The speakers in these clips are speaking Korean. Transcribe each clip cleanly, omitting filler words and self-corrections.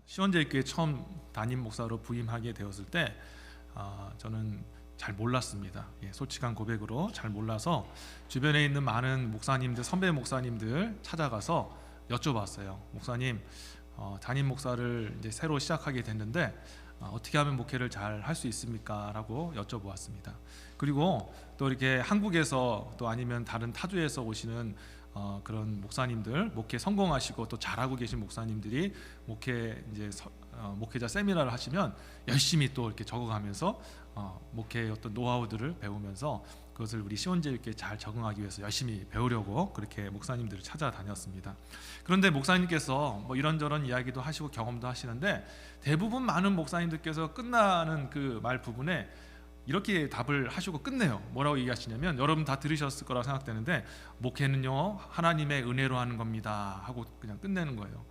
시원제일교회 처음 담임 목사로 부임하게 되었을 때 저는 잘 몰랐습니다. 솔직한 고백으로 잘 몰라서 주변에 있는 많은 목사님들, 선배 목사님들 찾아가서 여쭤봤어요. 목사님, 담임 목사를 이제 새로 시작하게 됐는데 어떻게 하면 목회를 잘 할 수 있습니까? 라고 여쭤보았습니다. 그리고 또 이렇게 한국에서 또 아니면 다른 타주에서 오시는 그런 목사님들, 목회 성공하시고 또 잘하고 계신 목사님들이 목회자 세미나를 하시면 열심히 또 이렇게 적어가면서 목회의 어떤 노하우들을 배우면서 그것을 우리 시원제일교회에 잘 적응하기 위해서 열심히 배우려고 그렇게 목사님들을 찾아다녔습니다. 그런데 목사님께서 뭐 이런저런 이야기도 하시고 경험도 하시는데 대부분 많은 목사님들께서 끝나는 그 말 부분에 이렇게 답을 하시고 끝내요. 뭐라고 얘기하시냐면, 여러분 다 들으셨을 거라 생각되는데 목회는요 하나님의 은혜로 하는 겁니다 하고 그냥 끝내는 거예요.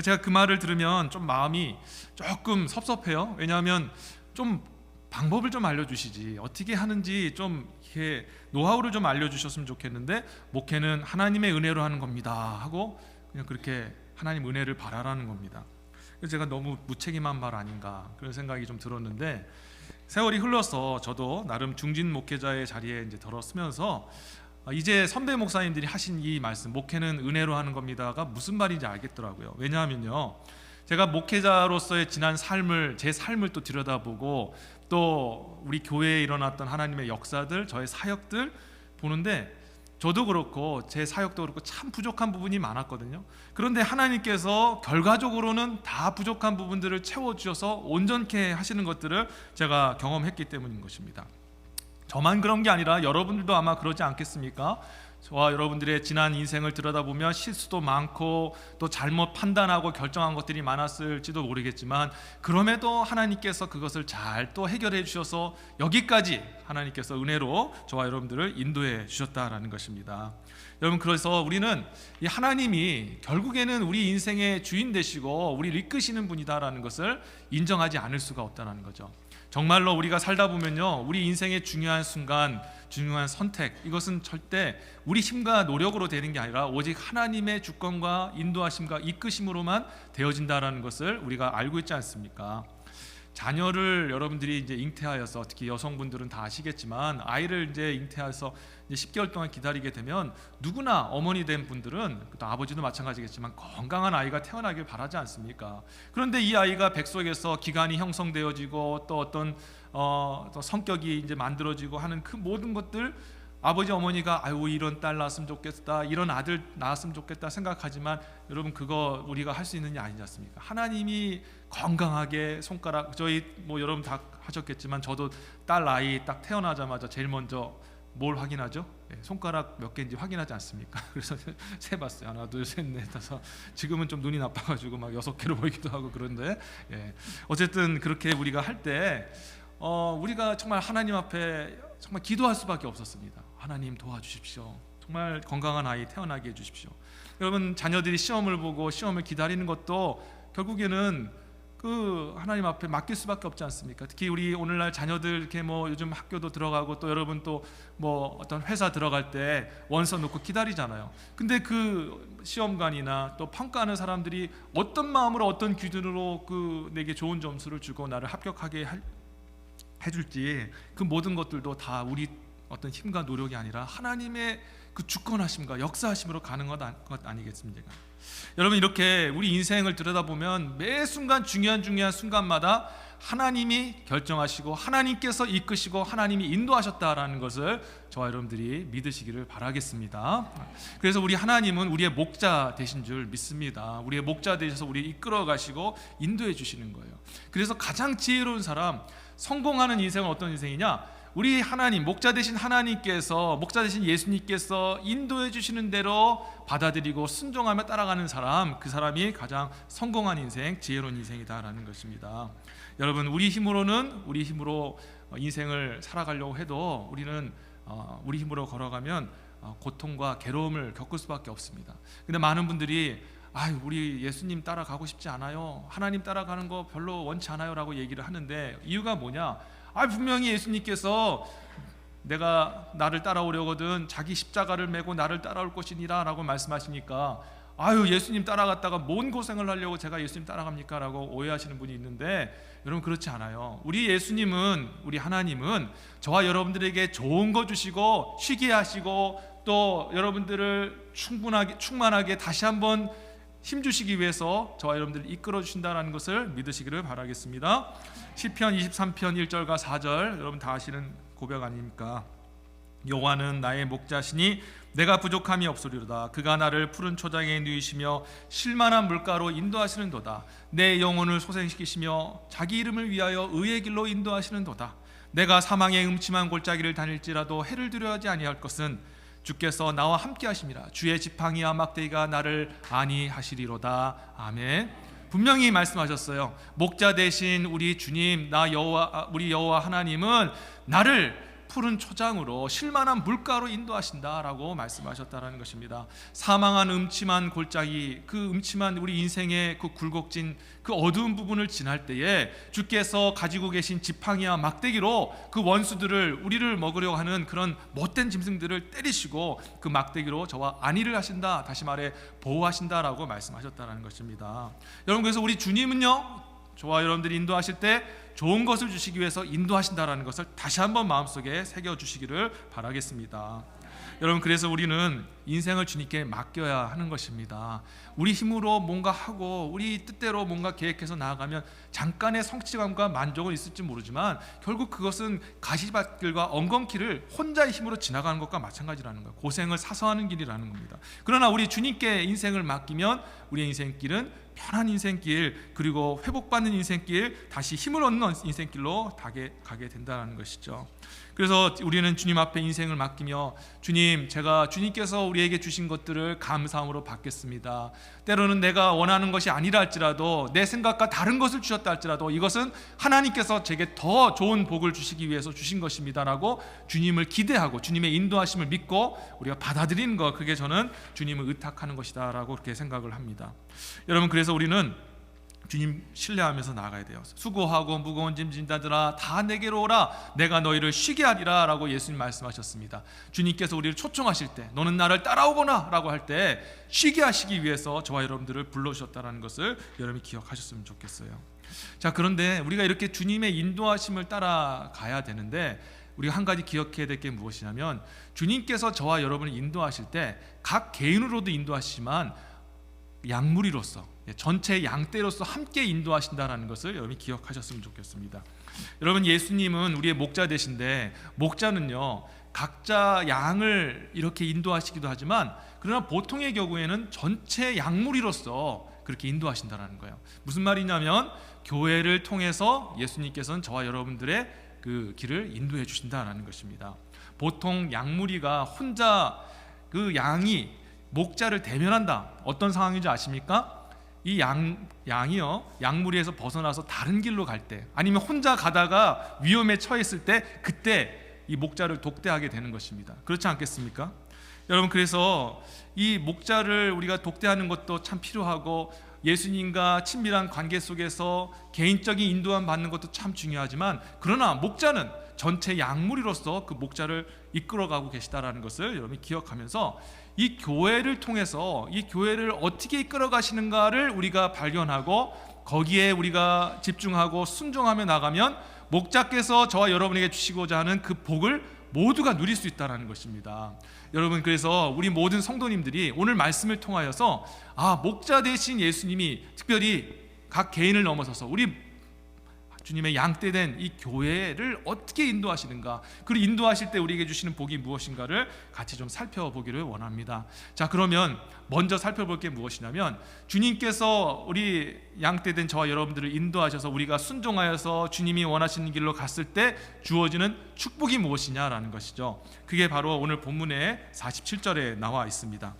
제가 그 말을 들으면 좀 마음이 조금 섭섭해요. 왜냐하면 좀 방법을 좀 알려주시지, 어떻게 하는지 좀 이렇게 노하우를 좀 알려주셨으면 좋겠는데 목회는 하나님의 은혜로 하는 겁니다 하고 그냥 그렇게 하나님 은혜를 바라라는 겁니다. 그래서 제가 너무 무책임한 말 아닌가 그런 생각이 좀 들었는데, 세월이 흘러서 저도 나름 중진 목회자의 자리에 이제 들어서면서 이제 선배 목사님들이 하신 이 말씀, 목회는 은혜로 하는 겁니다가 무슨 말인지 알겠더라고요. 왜냐하면요, 제가 목회자로서의 지난 삶을, 제 삶을 또 들여다보고 또 우리 교회에 일어났던 하나님의 역사들, 저의 사역들 보는데 저도 그렇고 제 사역도 그렇고 참 부족한 부분이 많았거든요. 그런데 하나님께서 결과적으로는 다 부족한 부분들을 채워주셔서 온전케 하시는 것들을 제가 경험했기 때문인 것입니다. 저만 그런 게 아니라 여러분들도 아마 그러지 않겠습니까? 저와 여러분들의 지난 인생을 들여다보면 실수도 많고 또 잘못 판단하고 결정한 것들이 많았을지도 모르겠지만, 그럼에도 하나님께서 그것을 잘 또 해결해 주셔서 여기까지 하나님께서 은혜로 저와 여러분들을 인도해 주셨다라는 것입니다. 여러분, 그래서 우리는 이 하나님이 결국에는 우리 인생의 주인 되시고 우리를 이끄시는 분이다라는 것을 인정하지 않을 수가 없다는 거죠. 정말로 우리가 살다 보면요, 우리 인생의 중요한 순간, 중요한 선택, 이것은 절대 우리 힘과 노력으로 되는 게 아니라 오직 하나님의 주권과 인도하심과 이끄심으로만 되어진다라는 것을 우리가 알고 있지 않습니까? 자녀를 여러분들이 이제 잉태하여서, 특히 여성분들은 다 아시겠지만 아이를 이제 잉태해서 이제 10개월 동안 기다리게 되면 누구나 어머니 된 분들은, 또 아버지도 마찬가지겠지만 건강한 아이가 태어나길 바라지 않습니까? 그런데 이 아이가 뱃속에서 기관이 형성되어지고 또 어떤 또 성격이 이제 만들어지고 하는 그 모든 것들, 아버지 어머니가 아유 이런 딸 낳았으면 좋겠다, 이런 아들 낳았으면 좋겠다 생각하지만 여러분, 그거 우리가 할 수 있는 게 아니지 않습니까? 하나님이 건강하게 손가락, 저희 뭐 여러분 다 하셨겠지만 저도 딸 아이 딱 태어나자마자 제일 먼저 뭘 확인하죠? 손가락 몇 개인지 확인하지 않습니까? 그래서 세봤어요. 하나, 둘, 셋, 넷, 다섯. 지금은 좀 눈이 나빠가지고 막 6개로 보이기도 하고 그런데, 어쨌든 그렇게 우리가 할 때 우리가 정말 하나님 앞에 정말 기도할 수밖에 없었습니다. 하나님 도와주십시오. 정말 건강한 아이 태어나게 해주십시오. 여러분, 자녀들이 시험을 보고 시험을 기다리는 것도 결국에는 그 하나님 앞에 맡길 수밖에 없지 않습니까? 특히 우리 오늘날 자녀들 이렇게 뭐 요즘 학교도 들어가고 또 여러분 또 뭐 어떤 회사 들어갈 때 원서 놓고 기다리잖아요. 근데 그 시험관이나 또 평가하는 사람들이 어떤 마음으로 어떤 기준으로 그 내게 좋은 점수를 주고 나를 합격하게 해줄지, 그 모든 것들도 다 우리 어떤 힘과 노력이 아니라 하나님의 그 주권하심과 역사하심으로 가능한 것 아니겠습니까? 여러분, 이렇게 우리 인생을 들여다보면 매 순간 중요한 순간마다 하나님이 결정하시고 하나님께서 이끄시고 하나님이 인도하셨다라는 것을 저와 여러분들이 믿으시기를 바라겠습니다. 그래서 우리 하나님은 우리의 목자 되신 줄 믿습니다. 우리의 목자 되셔서 우리를 이끌어 가시고 인도해 주시는 거예요. 그래서 가장 지혜로운 사람, 성공하는 인생은 어떤 인생이냐? 우리 하나님, 목자 되신 하나님께서, 목자 되신 예수님께서 인도해 주시는 대로 받아들이고 순종하며 따라가는 사람, 그 사람이 가장 성공한 인생, 지혜로운 인생이다라는 것입니다. 여러분, 우리 힘으로 인생을 살아가려고 해도 우리는 우리 힘으로 걸어가면 고통과 괴로움을 겪을 수밖에 없습니다. 근데 많은 분들이 우리 예수님 따라가고 싶지 않아요, 하나님 따라가는 거 별로 원치 않아요 라고 얘기를 하는데, 이유가 뭐냐? 분명히 예수님께서 내가 나를 따라오려거든 자기 십자가를 메고 나를 따라올 것이니라 라고 말씀하시니까 아유, 예수님 따라갔다가 뭔 고생을 하려고 제가 예수님 따라갑니까? 라고 오해하시는 분이 있는데, 여러분 그렇지 않아요. 우리 예수님은, 우리 하나님은 저와 여러분들에게 좋은 거 주시고 쉬게 하시고 또 여러분들을 충만하게 다시 한번 힘주시기 위해서 저와 여러분들을 이끌어 주신다는 것을 믿으시기를 바라겠습니다. 시편 23편 1절과 4절 여러분 다 아시는 고백 아닙니까? 여호와는 나의 목자시니 내가 부족함이 없으리로다. 그가 나를 푸른 초장에 누이시며 쉴만한 물가로 인도하시는도다. 내 영혼을 소생시키시며 자기 이름을 위하여 의의 길로 인도하시는도다. 내가 사망의 음침한 골짜기를 다닐지라도 해를 두려워하지 아니할 것은 주께서 나와 함께 하심이라. 주의 지팡이와 막대기가 나를 안위하시리로다. 아멘. 분명히 말씀하셨어요. 목자 대신 우리 주님, 우리 여호와 하나님은 나를 푸른 초장으로 쉴만한 물가로 인도하신다라고 말씀하셨다라는 것입니다. 사망한 음침한 골짜기, 그 음침한 우리 인생의 그 굴곡진 그 어두운 부분을 지날 때에 주께서 가지고 계신 지팡이와 막대기로 그 원수들을, 우리를 먹으려고 하는 그런 못된 짐승들을 때리시고 그 막대기로 저와 안위를 하신다, 다시 말해 보호하신다라고 말씀하셨다는 것입니다. 여러분, 그래서 우리 주님은요, 저와 여러분들이 인도하실 때 좋은 것을 주시기 위해서 인도하신다라는 것을 다시 한번 마음속에 새겨주시기를 바라겠습니다. 여러분, 그래서 우리는 인생을 주님께 맡겨야 하는 것입니다. 우리 힘으로 뭔가 하고 우리 뜻대로 뭔가 계획해서 나아가면 잠깐의 성취감과 만족은 있을지 모르지만 결국 그것은 가시밭길과 엉겅길을 혼자의 힘으로 지나가는 것과 마찬가지라는 거예요. 고생을 사서 하는 길이라는 겁니다. 그러나 우리 주님께 인생을 맡기면 우리의 인생길은 편한 인생길, 그리고 회복받는 인생길, 다시 힘을 얻는 인생길로 가게 된다는 것이죠. 그래서 우리는 주님 앞에 인생을 맡기며 주님, 제가 주님께서 우리에게 주신 것들을 감사함으로 받겠습니다. 때로는 내가 원하는 것이 아니라 할지라도, 내 생각과 다른 것을 주셨다 할지라도 이것은 하나님께서 제게 더 좋은 복을 주시기 위해서 주신 것입니다라고 주님을 기대하고 주님의 인도하심을 믿고 우리가 받아들이는 것, 그게 저는 주님을 의탁하는 것이다라고 그렇게 생각을 합니다. 여러분, 그래서 우리는 주님 신뢰하면서 나아가야 돼요. 수고하고 무거운 짐 진 자들아 다 내게로 오라, 내가 너희를 쉬게 하리라 라고 예수님 말씀하셨습니다. 주님께서 우리를 초청하실 때, 너는 나를 따라오거나 라고 할 때 쉬게 하시기 위해서 저와 여러분들을 불러주셨다는 것을 여러분이 기억하셨으면 좋겠어요. 자, 그런데 우리가 이렇게 주님의 인도하심을 따라가야 되는데 우리가 한 가지 기억해야 될 게 무엇이냐면, 주님께서 저와 여러분을 인도하실 때 각 개인으로도 인도하시지만 양무리로서, 전체 양떼로서 함께 인도하신다는 것을 여러분이 기억하셨으면 좋겠습니다. 여러분, 예수님은 우리의 목자 되신데, 목자는요 각자 양을 이렇게 인도하시기도 하지만 그러나 보통의 경우에는 전체 양무리로서 그렇게 인도하신다는 거예요. 무슨 말이냐면, 교회를 통해서 예수님께서는 저와 여러분들의 그 길을 인도해 주신다는 것입니다. 보통 양무리가 혼자 그 양이 목자를 대면한다, 어떤 상황인지 아십니까? 이 양이요, 양무리에서 벗어나서 다른 길로 갈 때, 아니면 혼자 가다가 위험에 처했을 때, 그때 이 목자를 독대하게 되는 것입니다. 그렇지 않겠습니까? 여러분, 그래서 이 목자를 우리가 독대하는 것도 참 필요하고, 예수님과 친밀한 관계 속에서 개인적인 인도함 받는 것도 참 중요하지만, 그러나 목자는 전체 양무리로서 그 목자를 이끌어가고 계시다라는 것을 여러분이 기억하면서 이 교회를 통해서 이 교회를 어떻게 이끌어 가시는가를 우리가 발견하고 거기에 우리가 집중하고 순종하며 나가면 목자께서 저와 여러분에게 주시고자 하는 그 복을 모두가 누릴 수 있다는 것입니다. 여러분, 그래서 우리 모든 성도님들이 오늘 말씀을 통하여서 목자 되신 예수님이 특별히 각 개인을 넘어서서 우리 주님의 양떼된 이 교회를 어떻게 인도하시는가, 그리고 인도하실 때 우리에게 주시는 복이 무엇인가를 같이 좀 살펴보기를 원합니다. 자, 그러면 먼저 살펴볼 게 무엇이냐면, 주님께서 우리 양떼된 저와 여러분들을 인도하셔서 우리가 순종하여서 주님이 원하시는 길로 갔을 때 주어지는 축복이 무엇이냐라는 것이죠. 그게 바로 오늘 본문의 47절에 나와 있습니다.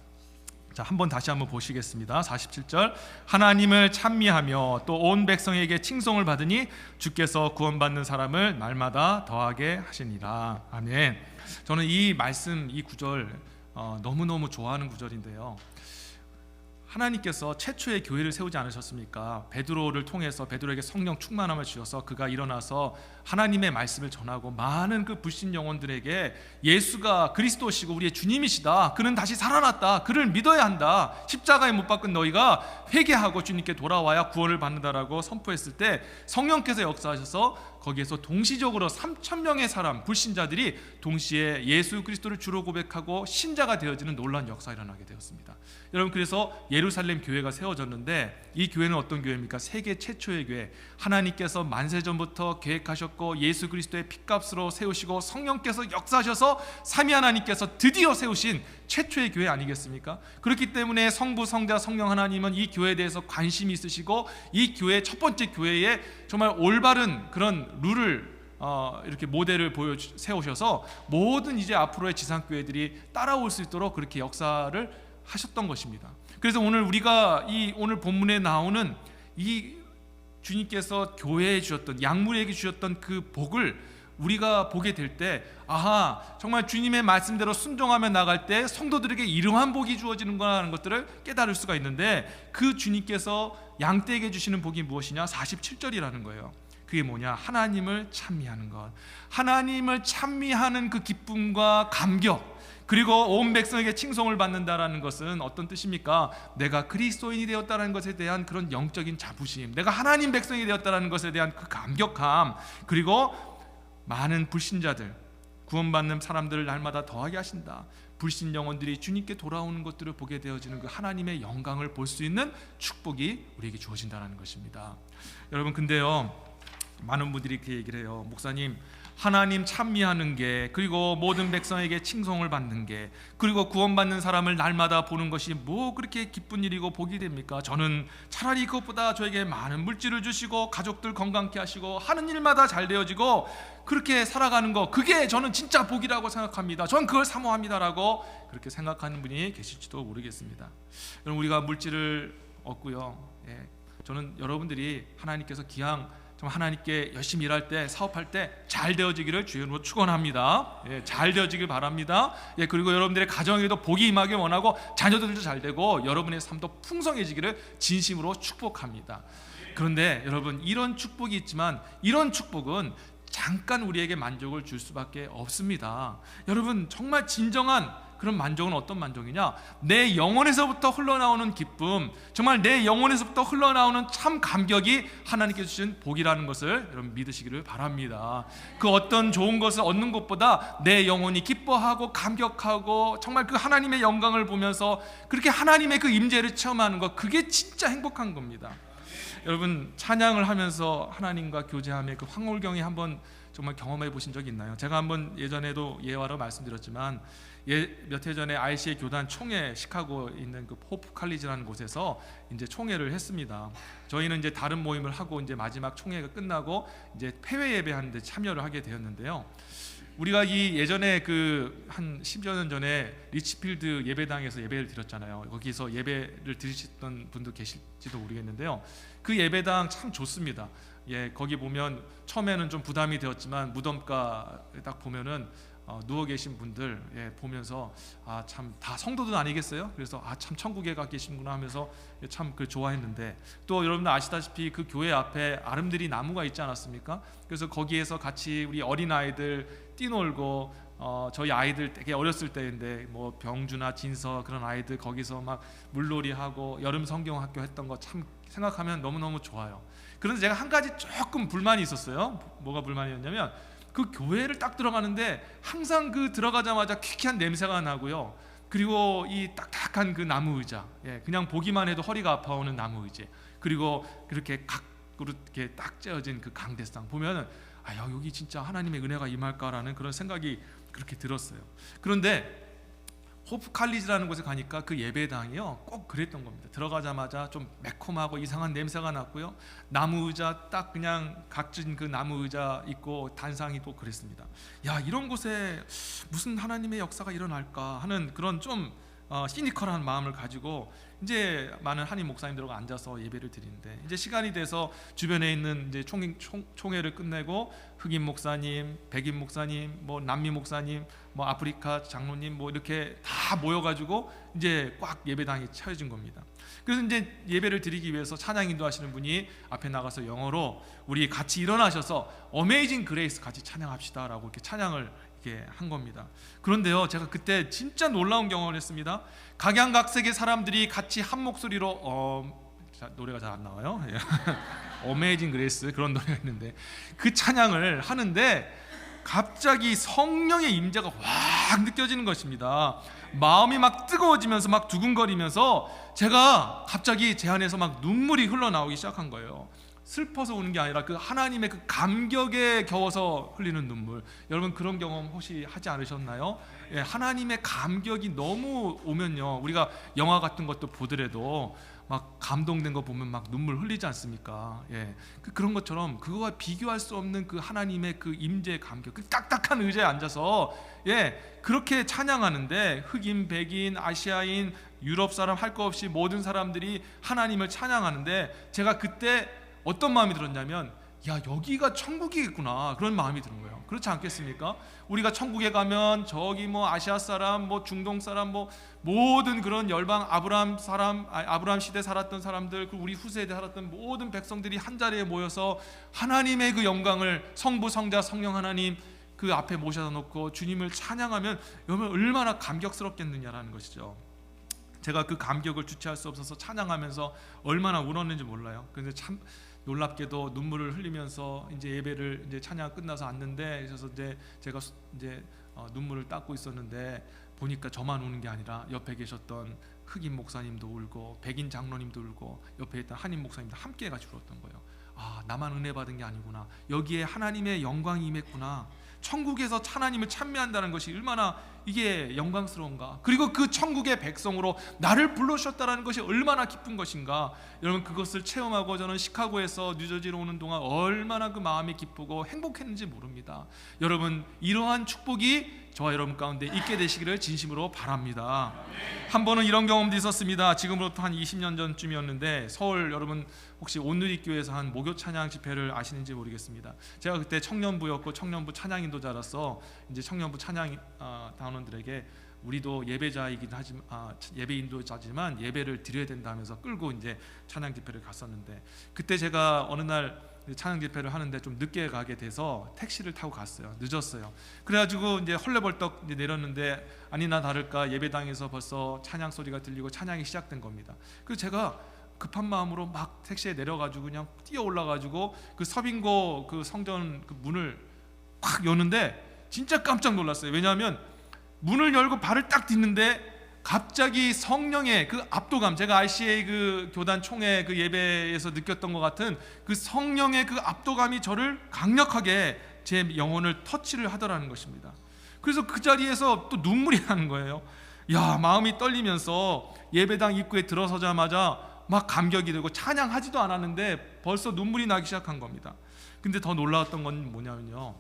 자, 다시 한번 보시겠습니다. 47절, 하나님을 찬미하며 또 온 백성에게 칭송을 받으니 주께서 구원받는 사람을 날마다 더하게 하시니라. 아멘. 저는 이 말씀, 이 구절 너무너무 좋아하는 구절인데요, 하나님께서 최초의 교회를 세우지 않으셨습니까? 베드로를 통해서 베드로에게 성령 충만함을 주셔서 그가 일어나서 하나님의 말씀을 전하고 많은 그 불신 영혼들에게 예수가 그리스도시고 우리의 주님이시다, 그는 다시 살아났다, 그를 믿어야 한다, 십자가에 못 박은 너희가 회개하고 주님께 돌아와야 구원을 받는다라고 선포했을 때 성령께서 역사하셔서 거기에서 동시적으로 3,000명의 사람, 불신자들이 동시에 예수 그리스도를 주로 고백하고 신자가 되어지는 놀라운 역사가 일어나게 되었습니다. 여러분, 그래서 예루살렘 교회가 세워졌는데 이 교회는 어떤 교회입니까? 세계 최초의 교회, 하나님께서 만세전부터 계획하셨고 예수 그리스도의 핏값으로 세우시고 성령께서 역사하셔서 삼위 하나님께서 드디어 세우신 최초의 교회 아니겠습니까? 그렇기 때문에 성부, 성자, 성령 하나님은 이 교회에 대해서 관심이 있으시고 이 교회, 첫 번째 교회에 정말 올바른 그런 룰을 이렇게 모델을 세우셔서 모든 이제 앞으로의 지상교회들이 따라올 수 있도록 그렇게 역사를 하셨던 것입니다. 그래서 오늘 우리가 이 오늘 본문에 나오는 이 주님께서 교회에 주셨던, 양무리에게 주셨던 그 복을 우리가 보게 될 때, 아하, 정말 주님의 말씀대로 순종하며 나갈 때 성도들에게 이러한 복이 주어지는구나 하는 것들을 깨달을 수가 있는데, 그 주님께서 양떼에게 주시는 복이 무엇이냐? 47절이라는 거예요. 그게 뭐냐? 하나님을 찬미하는 것, 하나님을 찬미하는 그 기쁨과 감격, 그리고 온 백성에게 칭송을 받는다라는 것은 어떤 뜻입니까? 내가 그리스도인이 되었다는 것에 대한 그런 영적인 자부심, 내가 하나님 백성이 되었다는 것에 대한 그 감격함, 그리고 많은 불신자들, 구원받는 사람들을 날마다 더하게 하신다, 불신 영혼들이 주님께 돌아오는 것들을 보게 되어지는 그 하나님의 영광을 볼 수 있는 축복이 우리에게 주어진다는 것입니다. 여러분, 근데요, 많은 분들이 이렇게 얘기를 해요. 목사님, 하나님 찬미하는 게, 그리고 모든 백성에게 칭송을 받는 게, 그리고 구원받는 사람을 날마다 보는 것이 뭐 그렇게 기쁜 일이고 복이 됩니까? 저는 차라리 그것보다 저에게 많은 물질을 주시고 가족들 건강케 하시고 하는 일마다 잘 되어지고 그렇게 살아가는 거, 그게 저는 진짜 복이라고 생각합니다. 전 그걸 사모합니다라고 그렇게 생각하는 분이 계실지도 모르겠습니다. 여러분, 우리가 물질을 얻고요, 저는 여러분들이 하나님께서 기왕 좀 하나님께 열심히 일할 때, 사업할 때 잘 되어지기를 주님으로 축원합니다. 잘 되어지길 바랍니다. 그리고 여러분들의 가정에도 복이 임하길 원하고 자녀들도 잘 되고 여러분의 삶도 풍성해지기를 진심으로 축복합니다. 그런데 여러분, 이런 축복이 있지만 이런 축복은 잠깐 우리에게 만족을 줄 수밖에 없습니다. 여러분, 정말 진정한 그런 만족은 어떤 만족이냐? 내 영혼에서부터 흘러나오는 기쁨, 정말 내 영혼에서부터 흘러나오는 참 감격이 하나님께서 주신 복이라는 것을 여러분 믿으시기를 바랍니다. 그 어떤 좋은 것을 얻는 것보다 내 영혼이 기뻐하고 감격하고 정말 그 하나님의 영광을 보면서 그렇게 하나님의 그 임재를 체험하는 것, 그게 진짜 행복한 겁니다. 여러분, 찬양을 하면서 하나님과 교제함의 그 황홀경이 한번 정말 경험해 보신 적이 있나요? 제가 한번 예전에도 예화로 말씀드렸지만 몇 해 전에 IC의 교단 총회, 시카고에 있는 그 호프 칼리지라는 곳에서 이제 총회를 했습니다. 저희는 이제 다른 모임을 하고 이제 마지막 총회가 끝나고 이제 폐회 예배하는 데 참여를 하게 되었는데요. 우리가 이 예전에 그 한 10여 년 전에 리치필드 예배당에서 예배를 드렸잖아요. 거기서 예배를 드리셨던 분도 계실지도 모르겠는데요. 그 예배당 참 좋습니다. 거기 보면 처음에는 좀 부담이 되었지만 무덤가 딱 보면은 누워 계신 분들 보면서 참 다 성도들 아니겠어요? 그래서 참 천국에 가 계시는구나 하면서 참 그 좋아했는데, 또 여러분들 아시다시피 그 교회 앞에 아름드리 나무가 있지 않았습니까? 그래서 거기에서 같이 우리 어린 아이들 뛰놀고, 저희 아이들 되게 어렸을 때인데 뭐 병주나 진서 그런 아이들 거기서 막 물놀이하고 여름 성경학교 했던 거 참 생각하면 너무너무 좋아요. 그런데 제가 한 가지 조금 불만이 있었어요. 뭐가 불만이었냐면, 그 교회를 딱 들어가는데 항상 그 들어가자마자 퀴퀴한 냄새가 나고요. 그리고 이 딱딱한 그 나무 의자, 그냥 보기만 해도 허리가 아파오는 나무 의자, 그리고 그렇게 각으로 이렇게 딱 째어진 그 강대상 보면은 여기 진짜 하나님의 은혜가 임할까라는 그런 생각이 그렇게 들었어요. 그런데 호프 칼리지라는 곳에 가니까 그 예배당이요 꼭 그랬던 겁니다. 들어가자마자 좀 매콤하고 이상한 냄새가 났고요, 나무 의자 딱 그냥 각진 그 나무 의자 있고 단상이 또 그랬습니다. 이런 곳에 무슨 하나님의 역사가 일어날까 하는 그런 좀 시니컬한 마음을 가지고 이제 많은 한인 목사님들과 앉아서 예배를 드리는데, 이제 시간이 돼서 주변에 있는 이제 총회를 끝내고 흑인 목사님, 백인 목사님, 뭐 남미 목사님, 뭐 아프리카 장로님 뭐 이렇게 다 모여가지고 이제 꽉 예배당이 차려진 겁니다. 그래서 이제 예배를 드리기 위해서 찬양 인도하시는 분이 앞에 나가서 영어로 우리 같이 일어나셔서 어메이징 그레이스 같이 찬양합시다라고 이렇게 찬양을 이렇게 한 겁니다. 그런데요, 제가 그때 진짜 놀라운 경험을 했습니다. 각양각색의 사람들이 같이 한 목소리로 노래가 잘 안 나와요. 어메이징 그레이스 그런 노래가 있는데 그 찬양을 하는데 갑자기 성령의 임재가 확 느껴지는 것입니다. 마음이 막 뜨거워지면서 막 두근거리면서 제가 갑자기 제 안에서 막 눈물이 흘러나오기 시작한 거예요. 슬퍼서 우는 게 아니라 그 하나님의 그 감격에 겨워서 흘리는 눈물. 여러분 그런 경험 혹시 하지 않으셨나요? 예, 하나님의 감격이 너무 오면요, 우리가 영화 같은 것도 보더라도 막 감동된 거 보면 막 눈물 흘리지 않습니까? 예, 그런 것처럼 그거와 비교할 수 없는 그 하나님의 그 임재의 감격, 그 딱딱한 의자에 앉아서 그렇게 찬양하는데 흑인, 백인, 아시아인, 유럽 사람 할 거 없이 모든 사람들이 하나님을 찬양하는데 제가 그때 어떤 마음이 들었냐면, 야, 여기가 천국이겠구나, 그런 마음이 드는 거예요. 그렇지 않겠습니까? 우리가 천국에 가면 저기 뭐 아시아 사람, 뭐 중동 사람, 뭐 모든 그런 열방 아브라함 시대 살았던 사람들, 우리 후세대 살았던 모든 백성들이 한 자리에 모여서 하나님의 그 영광을 성부, 성자, 성령 하나님 그 앞에 모셔다 놓고 주님을 찬양하면 여러분 얼마나 감격스럽겠느냐라는 것이죠. 제가 그 감격을 주체할 수 없어서 찬양하면서 얼마나 울었는지 몰라요. 근데 참 놀랍게도 눈물을 흘리면서 이제 예배를 이제 찬양 끝나서 앉는데, 그래서 이제 제가 이제 눈물을 닦고 있었는데 보니까 저만 우는 게 아니라 옆에 계셨던 흑인 목사님도 울고 백인 장로님도 울고 옆에 있던 한인 목사님도 함께 가지고 울었던 거예요. 아, 나만 은혜 받은 게 아니구나. 여기에 하나님의 영광이 임했구나. 천국에서 하나님을 찬미한다는 것이 얼마나 이게 영광스러운가. 그리고 그 천국의 백성으로 나를 불러주셨다는 것이 얼마나 기쁜 것인가. 여러분 그것을 체험하고 저는 시카고에서 뉴저지로 오는 동안 얼마나 그 마음이 기쁘고 행복했는지 모릅니다. 여러분 이러한 축복이 저와 여러분 가운데 있게 되시기를 진심으로 바랍니다. 한 번은 이런 경험도 있었습니다. 지금으로부터 한 20년 전쯤이었는데 서울, 여러분 혹시 온누리교회에서 한 목요 찬양 집회를 아시는지 모르겠습니다. 제가 그때 청년부였고 청년부 찬양 인도자라서 이제 청년부 찬양 단원들에게 우리도 예배자이긴 하지만 예배 인도자지만 예배를 드려야 된다 하면서 끌고 이제 찬양 집회를 갔었는데, 그때 제가 어느 날 찬양 집회를 하는데 좀 늦게 가게 돼서 택시를 타고 갔어요. 늦었어요. 그래가지고 이제 헐레벌떡 이제 내렸는데 아니나 다를까 예배당에서 벌써 찬양 소리가 들리고 찬양이 시작된 겁니다. 그래서 제가 급한 마음으로 막 택시에 내려가지고 그냥 뛰어 올라가지고 그 서빙고 그 성전 그 문을 확 여는데 진짜 깜짝 놀랐어요. 왜냐하면 문을 열고 발을 딱 딛는데 갑자기 성령의 그 압도감, 제가 RCA 그 교단 총회 그 예배에서 느꼈던 것 같은 그 성령의 그 압도감이 저를 강력하게 제 영혼을 터치를 하더라는 것입니다. 그래서 그 자리에서 또 눈물이 나는 거예요. 야, 마음이 떨리면서 예배당 입구에 들어서자마자 막 감격이 되고 찬양하지도 않았는데 벌써 눈물이 나기 시작한 겁니다. 근데 더 놀라웠던 건 뭐냐면요,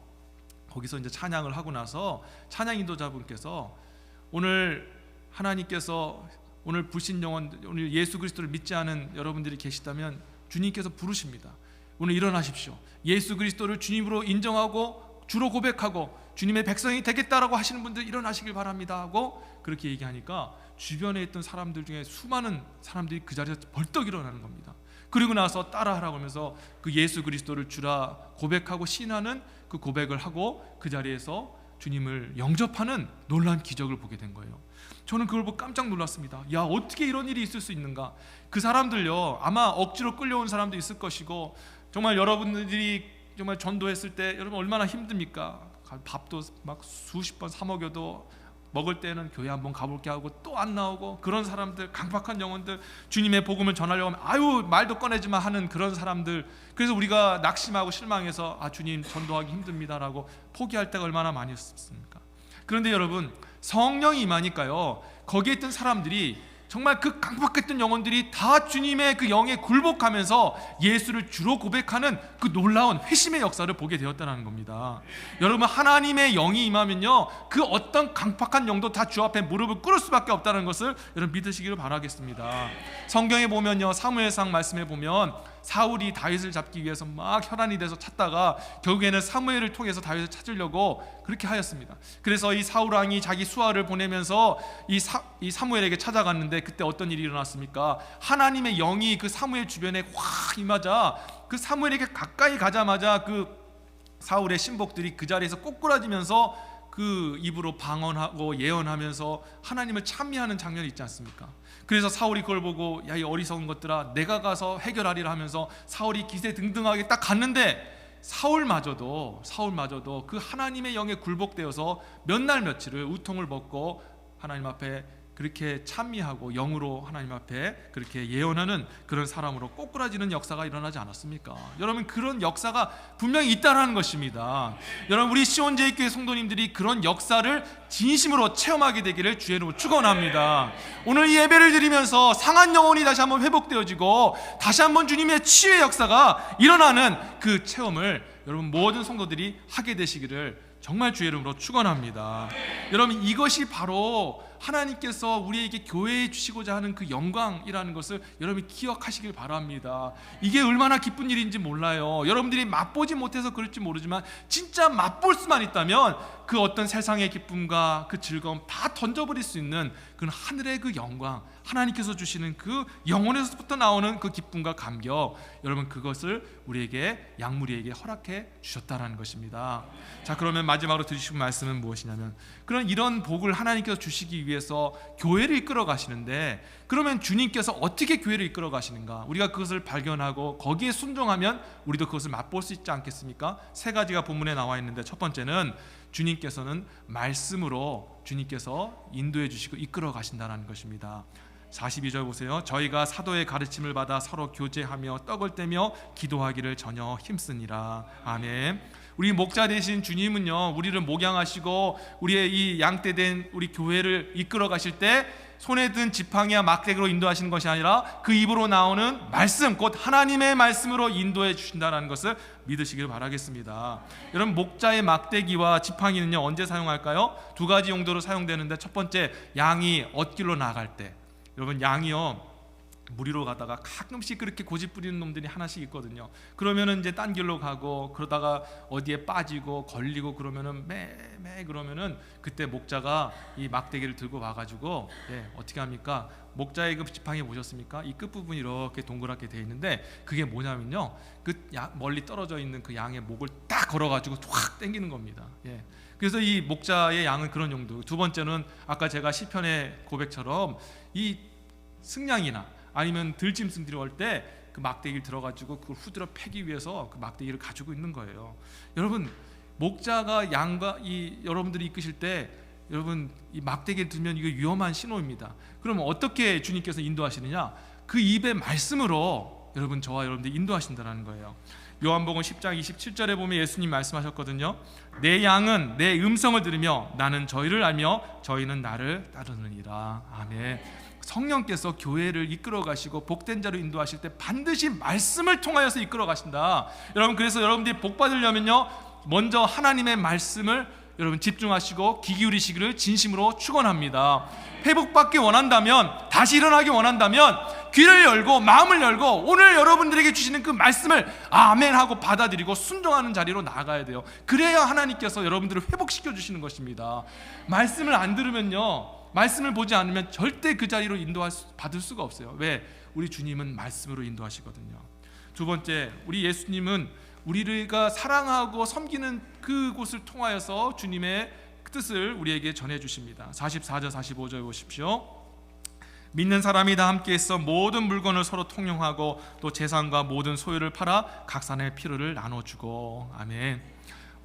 거기서 이제 찬양을 하고 나서 찬양 인도자분께서 오늘 하나님께서 오늘 불신 영혼, 오늘 예수 그리스도를 믿지 않은 여러분들이 계시다면 주님께서 부르십니다. 오늘 일어나십시오. 예수 그리스도를 주님으로 인정하고 주로 고백하고 주님의 백성이 되겠다라고 하시는 분들 일어나시길 바랍니다 하고 그렇게 얘기하니까 주변에 있던 사람들 중에 수많은 사람들이 그 자리에서 벌떡 일어나는 겁니다. 그리고 나서 따라하라고 하면서 그 예수 그리스도를 주라 고백하고 신하는 그 고백을 하고 그 자리에서 주님을 영접하는 놀라운 기적을 보게 된 거예요. 저는 그걸 보고 깜짝 놀랐습니다. 야, 어떻게 이런 일이 있을 수 있는가. 그 사람들요, 아마 억지로 끌려온 사람도 있을 것이고 정말 여러분들이 정말 전도했을 때 여러분 얼마나 힘듭니까? 밥도 막 수십 번 사 먹여도 먹을 때는 교회 한번 가볼게 하고 또 안 나오고, 그런 사람들, 강박한 영혼들, 주님의 복음을 전하려고 하면 아유 말도 꺼내지 마 하는 그런 사람들. 그래서 우리가 낙심하고 실망해서 주님 전도하기 힘듭니다라고 포기할 때가 얼마나 많이 있습니까? 그런데 여러분 성령이 임하니까요, 거기에 있던 사람들이 정말 그 강팍했던 영혼들이 다 주님의 그 영에 굴복하면서 예수를 주로 고백하는 그 놀라운 회심의 역사를 보게 되었다는 겁니다. 여러분, 하나님의 영이 임하면요, 그 어떤 강팍한 영도 다 주 앞에 무릎을 꿇을 수밖에 없다는 것을 여러분 믿으시기를 바라겠습니다. 성경에 보면요, 사무엘상 말씀에 보면 사울이 다윗을 잡기 위해서 막 혈안이 돼서 찾다가 결국에는 사무엘을 통해서 다윗을 찾으려고 그렇게 하였습니다. 그래서 이 사울 왕이 자기 수하를 보내면서 이 사무엘에게 찾아갔는데 그때 어떤 일이 일어났습니까? 하나님의 영이 그 사무엘 주변에 확 임하자 그 사무엘에게 가까이 가자마자 그 사울의 신복들이 그 자리에서 꼬꾸라지면서 그 입으로 방언하고 예언하면서 하나님을 찬미하는 장면이 있지 않습니까? 그래서 사울이 그걸 보고 야, 이 어리석은 것들아, 내가 가서 해결하리라 하면서 사울이 기세등등하게 딱 갔는데 사울마저도 그 하나님의 영에 굴복되어서 몇 날 며칠을 우통을 벗고 하나님 앞에 그렇게 찬미하고 영으로 하나님 앞에 그렇게 예언하는 그런 사람으로 꼬꾸라지는 역사가 일어나지 않았습니까? 여러분, 그런 역사가 분명히 있다는 것입니다. 여러분, 우리 시온제일교회 성도님들이 그런 역사를 진심으로 체험하게 되기를 주의 이름으로 축원합니다. 오늘 이 예배를 드리면서 상한 영혼이 다시 한번 회복되어지고 다시 한번 주님의 치유의 역사가 일어나는 그 체험을 여러분 모든 성도들이 하게 되시기를 정말 주의 이름으로 축원합니다. 여러분, 이것이 바로 하나님께서 우리에게 교회에 주시고자 하는 그 영광이라는 것을 여러분이 기억하시길 바랍니다. 이게 얼마나 기쁜 일인지 몰라요. 여러분들이 맛보지 못해서 그럴지 모르지만 진짜 맛볼 수만 있다면 그 어떤 세상의 기쁨과 그 즐거움 다 던져버릴 수 있는 그런 하늘의 그 영광, 하나님께서 주시는 그 영혼에서부터 나오는 그 기쁨과 감격, 여러분 그것을 우리에게 양무리에게 허락해 주셨다는 것입니다. 자, 그러면 마지막으로 드리시고 말씀은 무엇이냐면, 그런 이런 복을 하나님께서 주시기 위해서 교회를 이끌어 가시는데, 그러면 주님께서 어떻게 교회를 이끌어 가시는가, 우리가 그것을 발견하고 거기에 순종하면 우리도 그것을 맛볼 수 있지 않겠습니까? 세 가지가 본문에 나와 있는데, 첫 번째는 주님께서는 말씀으로 주님께서 인도해 주시고 이끌어 가신다는 것입니다. 42절 보세요. 저희가 사도의 가르침을 받아 서로 교제하며 떡을 떼며 기도하기를 전혀 힘쓰니라. 아멘. 우리 목자 되신 주님은요, 우리를 목양하시고 우리의 이 양떼된 우리 교회를 이끌어 가실 때 손에 든 지팡이와 막대기로 인도하시는 것이 아니라 그 입으로 나오는 말씀, 곧 하나님의 말씀으로 인도해 주신다는 것을 믿으시길 바라겠습니다. 여러분, 목자의 막대기와 지팡이는요, 언제 사용할까요? 두 가지 용도로 사용되는데, 첫 번째, 양이 엇길로 나갈 때. 여러분, 양이요, 무리로 가다가 가끔씩 그렇게 고집 부리는 놈들이 하나씩 있거든요. 그러면은 이제 딴 길로 가고 그러다가 어디에 빠지고 걸리고 그러면은 매 그러면은 그때 목자가 이 막대기를 들고 와가지고 어떻게 합니까? 목자의 그 지팡이 보셨습니까? 이 끝부분이 이렇게 동그랗게 돼 있는데 그게 뭐냐면요, 그 멀리 떨어져 있는 그 양의 목을 딱 걸어가지고 확 당기는 겁니다. 그래서 이 목자의 양은 그런 용도. 두 번째는 아까 제가 시편의 고백처럼 이 승냥이나 아니면 들짐승들이 올 때 그 막대기를 들어가지고 그걸 후드려 패기 위해서 그 막대기를 가지고 있는 거예요. 여러분, 목자가 양과 여러분들이 이끄실 때 여러분 이 막대기를 들면 이거 위험한 신호입니다. 그러면 어떻게 주님께서 인도하시느냐? 그 입의 말씀으로 여러분 저와 여러분들 인도하신다는 거예요. 요한복음 10장 27절에 보면 예수님 말씀하셨거든요. 내 양은 내 음성을 들으며 나는 저희를 알며 저희는 나를 따르느니라. 아멘. 성령께서 교회를 이끌어 가시고 복된 자로 인도하실 때 반드시 말씀을 통하여서 이끌어 가신다. 여러분, 그래서 여러분들이 복 받으려면요, 먼저 하나님의 말씀을 여러분 집중하시고 귀 기울이시기를 진심으로 축원합니다. 회복받기 원한다면, 다시 일어나기 원한다면 귀를 열고 마음을 열고 오늘 여러분들에게 주시는 그 말씀을 아멘 하고 받아들이고 순종하는 자리로 나아가야 돼요. 그래야 하나님께서 여러분들을 회복시켜 주시는 것입니다. 말씀을 안 들으면요, 말씀을 보지 않으면 절대 그 자리로 받을 수가 없어요. 왜? 우리 주님은 말씀으로 인도하시거든요. 두 번째, 우리 예수님은 우리가 사랑하고 섬기는 그곳을 통하여서 주님의 뜻을 우리에게 전해주십니다. 44절 45절 보십시오. 믿는 사람이 다 함께해서 모든 물건을 서로 통용하고 또 재산과 모든 소유를 팔아 각 사람의 필요를 나눠주고. 아멘.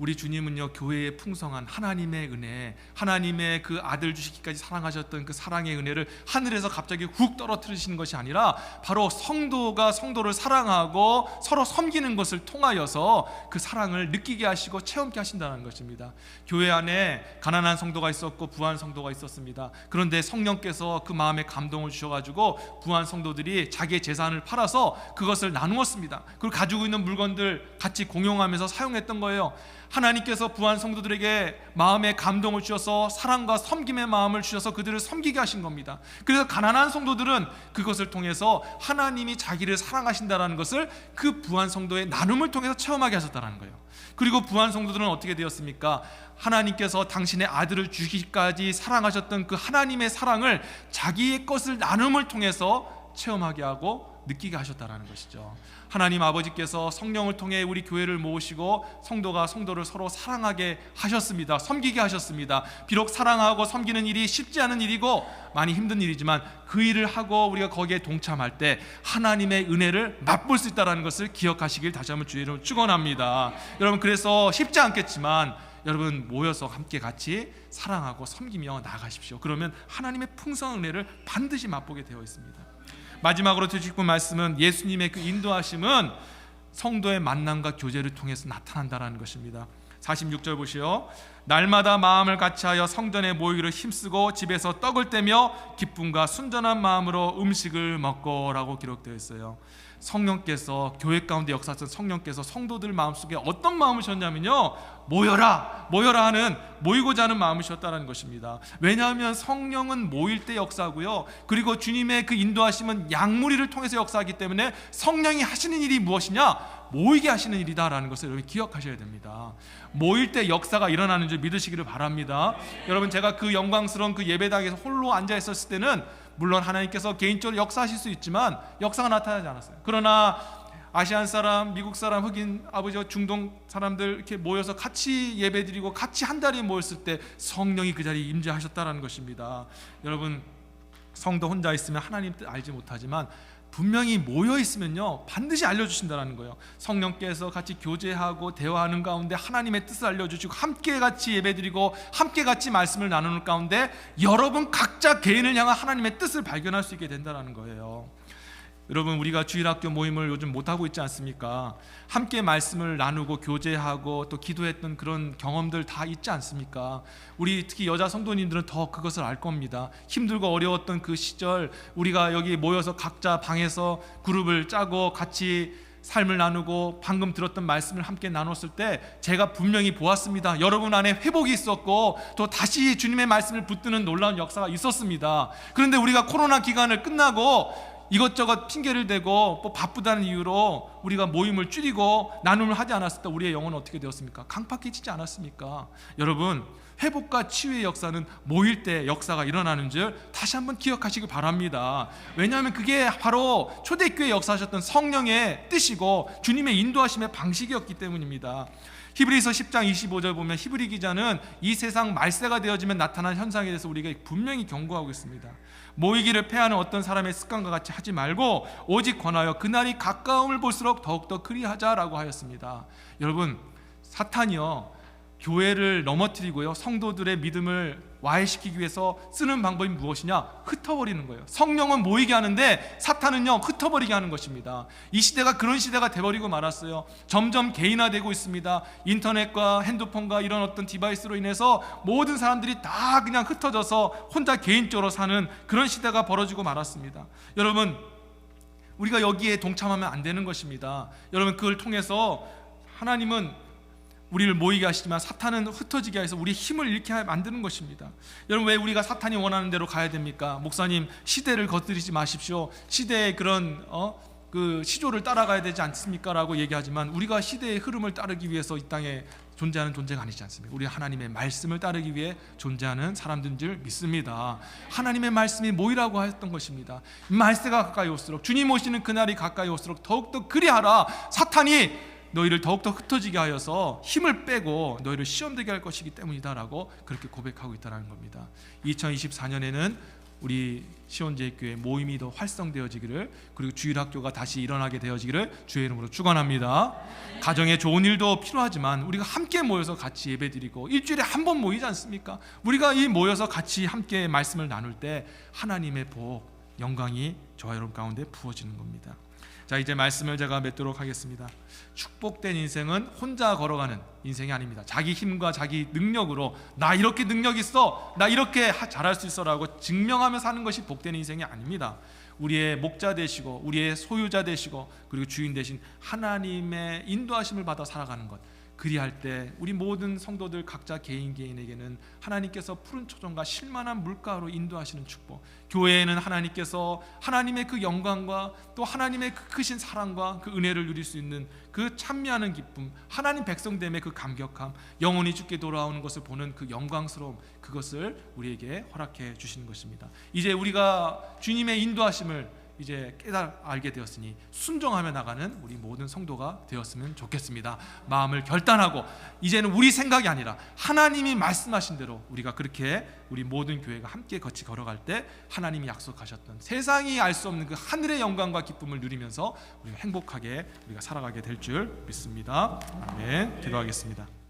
우리 주님은요, 교회의 풍성한 하나님의 은혜, 하나님의 그 아들 주시기까지 사랑하셨던 그 사랑의 은혜를 하늘에서 갑자기 훅 떨어뜨리시는 것이 아니라 바로 성도가 성도를 사랑하고 서로 섬기는 것을 통하여서 그 사랑을 느끼게 하시고 체험케 하신다는 것입니다. 교회 안에 가난한 성도가 있었고 부한 성도가 있었습니다. 그런데 성령께서 그 마음에 감동을 주셔가지고 부한 성도들이 자기의 재산을 팔아서 그것을 나누었습니다. 그리고 가지고 있는 물건들 같이 공용하면서 사용했던 거예요. 하나님께서 부한 성도들에게 마음에 감동을 주셔서 사랑과 섬김의 마음을 주셔서 그들을 섬기게 하신 겁니다. 그래서 가난한 성도들은 그것을 통해서 하나님이 자기를 사랑하신다는 것을 그 부한 성도의 나눔을 통해서 체험하게 하셨다는 거예요. 그리고 부한 성도들은 어떻게 되었습니까? 하나님께서 당신의 아들을 주기까지 사랑하셨던 그 하나님의 사랑을 자기의 것을 나눔을 통해서 체험하게 하고 느끼게 하셨다는 것이죠. 하나님 아버지께서 성령을 통해 우리 교회를 모으시고 성도가 성도를 서로 사랑하게 하셨습니다. 섬기게 하셨습니다. 비록 사랑하고 섬기는 일이 쉽지 않은 일이고 많이 힘든 일이지만 그 일을 하고 우리가 거기에 동참할 때 하나님의 은혜를 맛볼 수 있다는 것을 기억하시길 다시 한번 주의 이름으로 축원합니다. 여러분, 그래서 쉽지 않겠지만 여러분 모여서 함께 같이 사랑하고 섬기며 나아가십시오. 그러면 하나님의 풍성한 은혜를 반드시 맛보게 되어 있습니다. 마지막으로 드리고 싶은 말씀은 예수님의 그 인도하심은 성도의 만남과 교제를 통해서 나타난다는 것입니다. 46절 보시오. 날마다 마음을 같이하여 성전에 모이기를 힘쓰고 집에서 떡을 떼며 기쁨과 순전한 마음으로 음식을 먹고 라고 기록되어 있어요. 성령께서 교회 가운데 역사하신 성령께서 성도들 마음속에 어떤 마음을 주셨냐면요, 모여라 하는, 모이고자 하는 마음을 주셨다는 것입니다. 왜냐하면 성령은 모일 때 역사하고요, 그리고 주님의 그 인도하심은 양무리를 통해서 역사하기 때문에 성령이 하시는 일이 무엇이냐? 모이게 하시는 일이다라는 것을 여러분 기억하셔야 됩니다. 모일 때 역사가 일어나는 줄 믿으시기를 바랍니다. 여러분, 제가 그 영광스러운 그 예배당에서 홀로 앉아 있었을 때는 물론 하나님께서 개인적으로 역사하실 수 있지만 역사가 나타나지 않았어요. 그러나 아시안 사람, 미국 사람, 흑인, 아버지와 중동 사람들 이렇게 모여서 같이 예배드리고 같이 한 자리에 모였을 때 성령이 그 자리에 임재하셨다는 것입니다. 여러분, 성도 혼자 있으면 하나님 뜻 알지 못하지만 분명히 모여 있으면요 반드시 알려주신다는 거예요. 성령께서 같이 교제하고 대화하는 가운데 하나님의 뜻을 알려주시고 함께 같이 예배드리고 함께 같이 말씀을 나누는 가운데 여러분 각자 개인을 향한 하나님의 뜻을 발견할 수 있게 된다는 거예요. 여러분, 우리가 주일학교 모임을 요즘 못하고 있지 않습니까? 함께 말씀을 나누고 교제하고 또 기도했던 그런 경험들 다 있지 않습니까? 우리 특히 여자 성도님들은 더 그것을 알 겁니다. 힘들고 어려웠던 그 시절, 우리가 여기 모여서 각자 방에서 그룹을 짜고 같이 삶을 나누고 방금 들었던 말씀을 함께 나눴을 때 제가 분명히 보았습니다. 여러분 안에 회복이 있었고 또 다시 주님의 말씀을 붙드는 놀라운 역사가 있었습니다. 그런데 우리가 코로나 기간을 끝나고 이것저것 핑계를 대고 뭐 바쁘다는 이유로 우리가 모임을 줄이고 나눔을 하지 않았을 때 우리의 영혼은 어떻게 되었습니까? 강팍해지지 않았습니까? 여러분, 회복과 치유의 역사는 모일 때 역사가 일어나는 줄 다시 한번 기억하시기 바랍니다. 왜냐하면 그게 바로 초대교회 역사하셨던 성령의 뜻이고 주님의 인도하심의 방식이었기 때문입니다. 히브리서 10장 25절 보면 히브리 기자는 이 세상 말세가 되어지면 나타난 현상에 대해서 우리가 분명히 경고하고 있습니다. 모이기를 패하는 어떤 사람의 습관과 같이 하지 말고 오직 권하여 그날이 가까움을 볼수록 더욱더 그리하자라고 하였습니다. 여러분, 사탄이요 교회를 넘어뜨리고요 성도들의 믿음을 와해시키기 위해서 쓰는 방법이 무엇이냐? 흩어버리는 거예요. 성령은 모이게 하는데 사탄은요 흩어버리게 하는 것입니다. 이 시대가 그런 시대가 돼버리고 말았어요. 점점 개인화되고 있습니다. 인터넷과 핸드폰과 이런 어떤 디바이스로 인해서 모든 사람들이 다 그냥 흩어져서 혼자 개인적으로 사는 그런 시대가 벌어지고 말았습니다. 여러분, 우리가 여기에 동참하면 안 되는 것입니다. 여러분, 그걸 통해서 하나님은 우리를 모이게 하시지만 사탄은 흩어지게 해서 우리 힘을 잃게 만드는 것입니다. 여러분, 왜 우리가 사탄이 원하는 대로 가야 됩니까? 목사님, 시대를 거스르지 마십시오. 시대의 그런 그 시조를 따라가야 되지 않습니까? 라고 얘기하지만 우리가 시대의 흐름을 따르기 위해서 이 땅에 존재하는 존재가 아니지 않습니까? 우리 하나님의 말씀을 따르기 위해 존재하는 사람들인 줄 믿습니다. 하나님의 말씀이 모이라고 하였던 것입니다. 말세가 가까이 올수록, 주님 오시는 그날이 가까이 올수록 더욱더 그리하라. 사탄이 너희를 더욱더 흩어지게 하여서 힘을 빼고 너희를 시험되게 할 것이기 때문이다 라고 그렇게 고백하고 있다는 겁니다. 2024년에는 우리 시온제일교회 모임이 더 활성되어지기를, 그리고 주일학교가 다시 일어나게 되어지기를 주의 이름으로 축원합니다. 가정에 좋은 일도 필요하지만 우리가 함께 모여서 같이 예배드리고 일주일에 한 번 모이지 않습니까? 우리가 이 모여서 같이 함께 말씀을 나눌 때 하나님의 복, 영광이 저와 여러분 가운데 부어지는 겁니다. 자, 이제 말씀을 제가 맺도록 하겠습니다. 축복된 인생은 혼자 걸어가는 인생이 아닙니다. 자기 힘과 자기 능력으로 나 이렇게 능력 있어, 나 이렇게 잘할 수 있어라고 증명하며 사는 것이 복된 인생이 아닙니다. 우리의 목자 되시고 우리의 소유자 되시고 그리고 주인 되신 하나님의 인도하심을 받아 살아가는 것, 그리할 때 우리 모든 성도들 각자 개인에게는 하나님께서 푸른 초정과 실만한 물가로 인도하시는 축복, 교회에는 하나님께서 하나님의 그 영광과 또 하나님의 그 크신 사랑과 그 은혜를 누릴 수 있는 그 찬미하는 기쁨, 하나님 백성됨의 그 감격함, 영혼이 주께 돌아오는 것을 보는 그 영광스러움, 그것을 우리에게 허락해 주시는 것입니다. 이제 우리가 주님의 인도하심을 이제 알게 되었으니 순종하며 나가는 우리 모든 성도가 되었으면 좋겠습니다. 마음을 결단하고 이제는 우리 생각이 아니라 하나님이 말씀하신 대로 우리가 그렇게 우리 모든 교회가 함께 같이 걸어갈 때 하나님이 약속하셨던 세상이 알 수 없는 그 하늘의 영광과 기쁨을 누리면서 우리가 행복하게 우리가 살아가게 될 줄 믿습니다. 아멘. 기도하겠습니다.